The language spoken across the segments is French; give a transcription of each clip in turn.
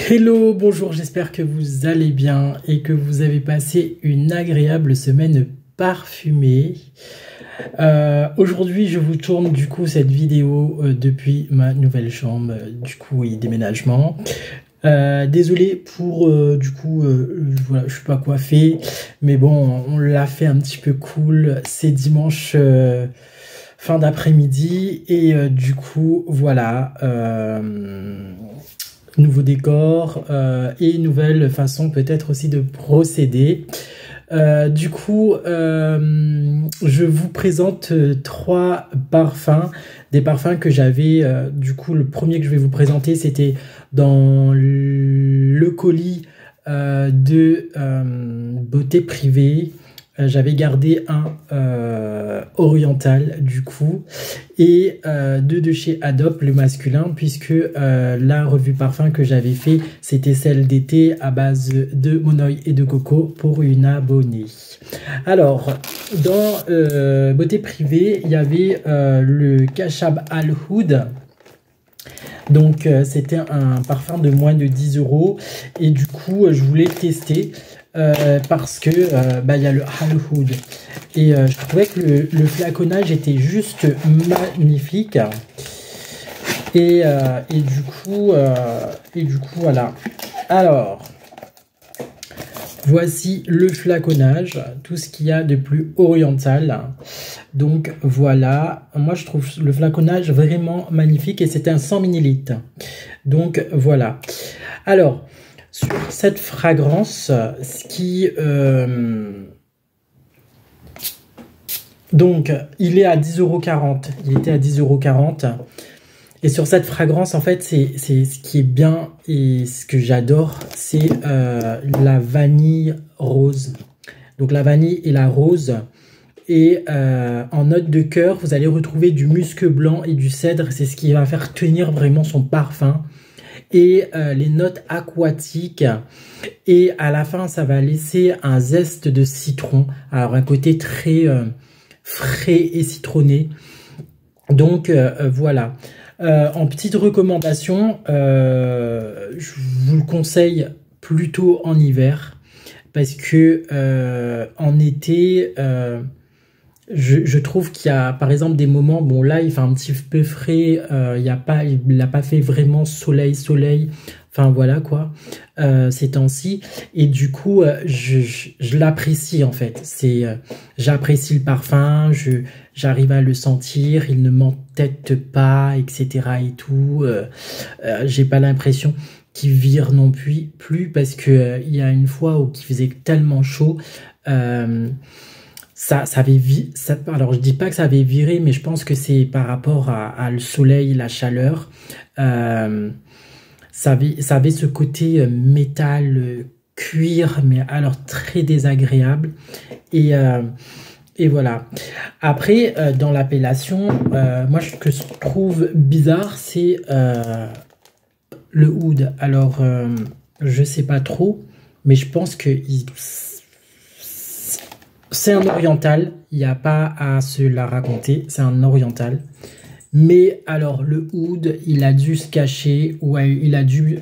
Hello, bonjour, j'espère que vous allez bien et que vous avez passé une agréable semaine parfumée. Aujourd'hui, je vous tourne du coup cette vidéo depuis ma nouvelle chambre, du coup, oui, déménagement. Désolé pour voilà, je suis pas coiffé, mais bon, on l'a fait un petit peu cool. C'est dimanche fin d'après-midi et du coup, voilà. Nouveau décor et nouvelle façon peut-être aussi de procéder. Je vous présente trois parfums, des parfums que j'avais, le premier que je vais vous présenter, c'était dans le colis de Beauté Privée. J'avais gardé un oriental du coup et deux de chez Adop, le masculin, puisque la revue parfum que j'avais fait c'était celle d'été à base de monoï et de coco pour une abonnée. Alors dans Beauté Privée il y avait le Kachab Al Oud. Donc c'était un parfum de moins de 10 € et du coup je voulais tester parce que il y a le Al Oud et je trouvais que le flaconnage était juste magnifique et du coup voilà. Alors voici le flaconnage, tout ce qu'il y a de plus oriental. Donc voilà, moi je trouve le flaconnage vraiment magnifique et c'est un 100 ml. Donc voilà. Alors, sur cette fragrance, ce qui... donc, il est à 10,40 €. Il était à 10,40 €. Et sur cette fragrance, en fait, c'est ce qui est bien et ce que j'adore, c'est la vanille rose. Donc la vanille et la rose. Et en note de cœur, vous allez retrouver du musc blanc et du cèdre. C'est ce qui va faire tenir vraiment son parfum. Et les notes aquatiques. Et à la fin, ça va laisser un zeste de citron. Alors un côté très frais et citronné. Donc voilà. En petite recommandation, je vous le conseille plutôt en hiver parce que en été, je trouve qu'il y a par exemple des moments, bon là il fait un petit peu frais, il n'a pas fait vraiment soleil, enfin voilà quoi, ces temps-ci, et du coup je l'apprécie en fait, j'apprécie le parfum, j'arrive à le sentir, il ne m'entête pas, etc. et tout, j'ai pas l'impression qu'il vire non plus parce que il y a une fois où il faisait tellement chaud, alors je dis pas que ça avait viré, mais je pense que c'est par rapport à le soleil, la chaleur. Ça avait ce côté métal, cuir, mais alors très désagréable. Et voilà. Après, dans l'appellation, moi ce que je trouve bizarre, c'est le oud. Alors, je sais pas trop, mais je pense que c'est un oriental, il n'y a pas à se la raconter, c'est un oriental. Mais alors le oud, il a dû se cacher, ou il a dû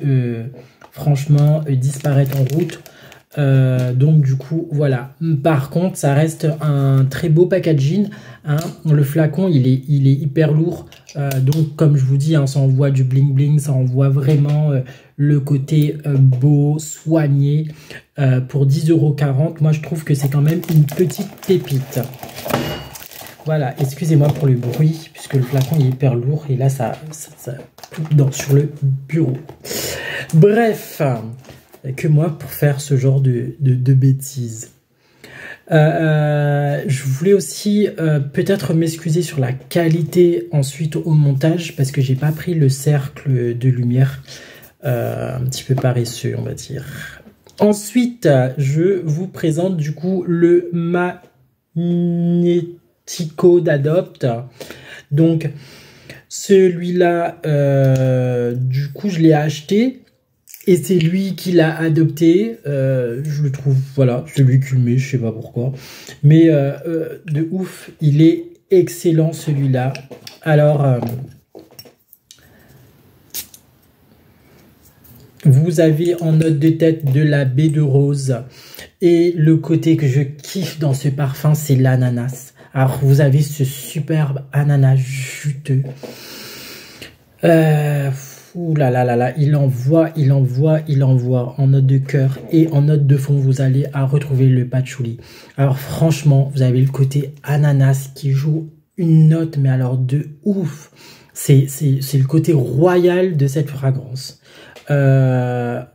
franchement disparaître en route. Donc du coup voilà. Par contre ça reste un très beau packaging, hein. Le flacon il est hyper lourd, donc comme je vous dis, hein, ça envoie du bling bling, ça envoie vraiment le côté beau, soigné. Pour 10,40 €, moi je trouve que c'est quand même une petite pépite. Voilà, excusez-moi pour le bruit puisque le flacon est hyper lourd et là ça sur le bureau. Bref, que moi pour faire ce genre de bêtises. Je voulais aussi peut-être m'excuser sur la qualité ensuite au montage parce que j'ai pas pris le cercle de lumière, un petit peu paresseux on va dire. Ensuite, je vous présente du coup le Magnético d'Adopt. Donc celui-là, du coup je l'ai acheté et c'est lui qui l'a adopté. Je le trouve, voilà, c'est lui qui le met, je sais pas pourquoi, mais de ouf, il est excellent celui-là. Alors Vous avez en note de tête de la baie de rose. Et le côté que je kiffe dans ce parfum, c'est l'ananas. Alors, vous avez ce superbe ananas juteux. Ouh là là là là, il envoie en note de cœur et en note de fond, vous allez à retrouver le patchouli. Alors franchement, vous avez le côté ananas qui joue une note, mais alors de ouf. C'est le côté royal de cette fragrance. Voilà,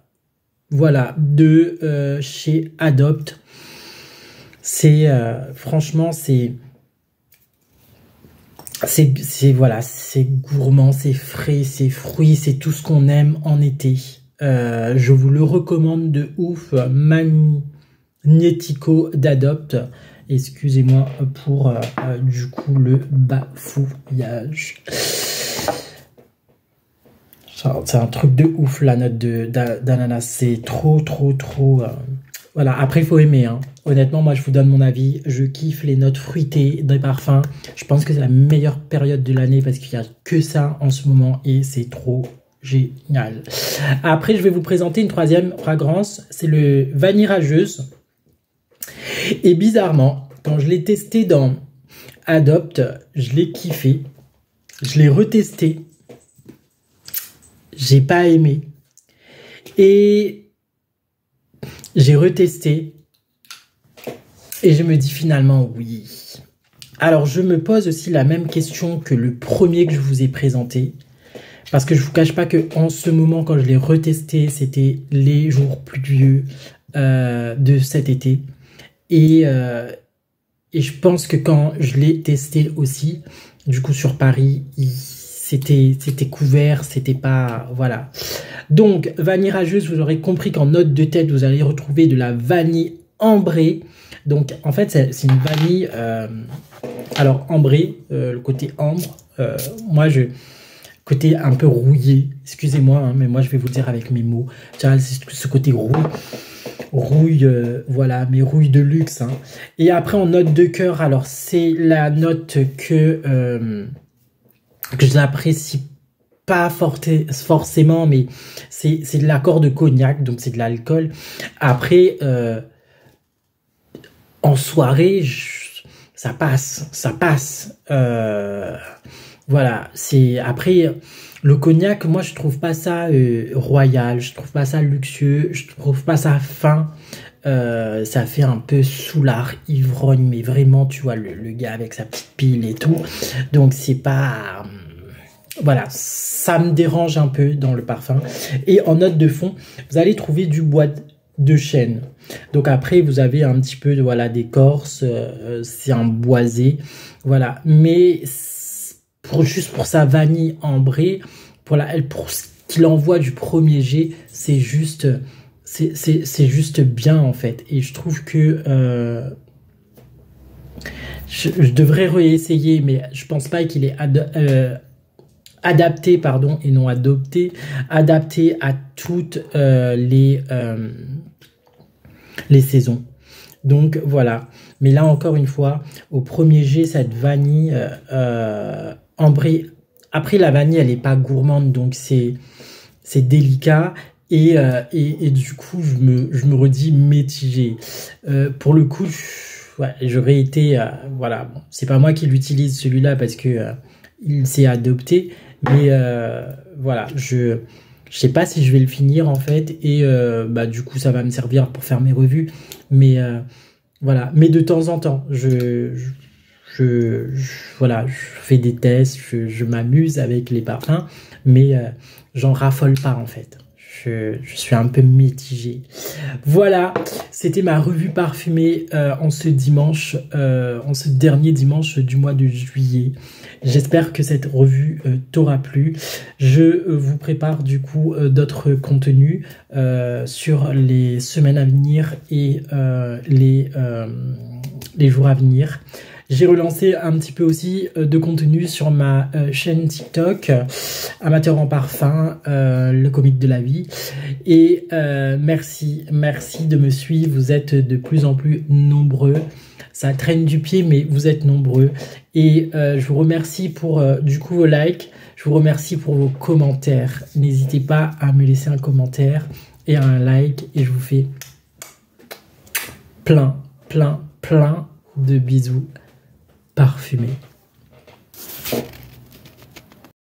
de chez Adopt. C'est franchement, voilà, c'est gourmand, c'est frais, c'est fruits, c'est tout ce qu'on aime en été. Je vous le recommande de ouf, Magnetico d'Adopt. Excusez-moi pour du coup le bafouillage. C'est un truc de ouf la note d'ananas, c'est trop. Voilà, après il faut aimer, hein. Honnêtement, moi je vous donne mon avis, je kiffe les notes fruitées des parfums. Je pense que c'est la meilleure période de l'année parce qu'il n'y a que ça en ce moment et c'est trop génial. Après, je vais vous présenter une troisième fragrance, c'est le Vanille Rageuse. Et bizarrement, quand je l'ai testé dans Adopt, je l'ai kiffé, je l'ai retesté, j'ai pas aimé. Et j'ai retesté et je me dis finalement oui. Alors je me pose aussi la même question que le premier que je vous ai présenté. Parce que je vous cache pas que en ce moment, quand je l'ai retesté, c'était les jours pluvieux de cet été. Et je pense que quand je l'ai testé aussi, du coup sur Paris, c'était couvert, c'était pas... Voilà. Donc, vanille rageuse, vous aurez compris qu'en note de tête, vous allez retrouver de la vanille ambrée. Donc, en fait, c'est une vanille... alors, ambrée, le côté ambre. Moi, côté un peu rouillé. Excusez-moi, hein, mais moi, je vais vous le dire avec mes mots. C'est ce côté rouille, voilà, mais rouille de luxe. Hein. Et après, en note de cœur, alors, c'est la note que je n'apprécie pas forcément, mais c'est de l'accord de cognac, donc c'est de l'alcool. Après, en soirée, ça passe. Voilà, c'est après le cognac, moi je trouve pas ça royal, je trouve pas ça luxueux, je trouve pas ça fin. Ça fait un peu soulard, ivrogne, mais vraiment, tu vois, le gars avec sa petite pile et tout. Donc, c'est pas... voilà, ça me dérange un peu dans le parfum. Et en note de fond, vous allez trouver du bois de chêne. Donc, après, vous avez un petit peu voilà, d'écorce, c'est un boisé. Voilà, mais juste pour sa vanille ambrée, pour ce qu'il envoie du premier jet, c'est juste... c'est juste bien en fait, et je trouve que je devrais réessayer, mais je pense pas qu'il est adapté, pardon, et non adopté, adapté à toutes les saisons. Donc voilà, mais là encore une fois, au premier jet, cette vanille ambrée. Après, la vanille, elle est pas gourmande, donc c'est délicat. Et du coup, je me redis mitigé. Pour le coup, ouais, j'aurais été... voilà, bon, c'est pas moi qui l'utilise celui-là parce que il s'est adopté. Mais voilà, je sais pas si je vais le finir en fait. Et bah, du coup, ça va me servir pour faire mes revues. Mais voilà, mais de temps en temps, voilà, je fais des tests, je m'amuse avec les parfums. Mais j'en raffole pas en fait. Je suis un peu mitigé. Voilà, c'était ma revue parfumée en ce dimanche, en ce dernier dimanche du mois de juillet. J'espère que cette revue t'aura plu. Je vous prépare du coup d'autres contenus sur les semaines à venir et les jours à venir. J'ai relancé un petit peu aussi de contenu sur ma chaîne TikTok, Amateur en parfum, le comique de la vie. Et merci de me suivre. Vous êtes de plus en plus nombreux. Ça traîne du pied, mais vous êtes nombreux. Et je vous remercie pour du coup vos likes. Je vous remercie pour vos commentaires. N'hésitez pas à me laisser un commentaire et un like. Et je vous fais plein de bisous parfumés.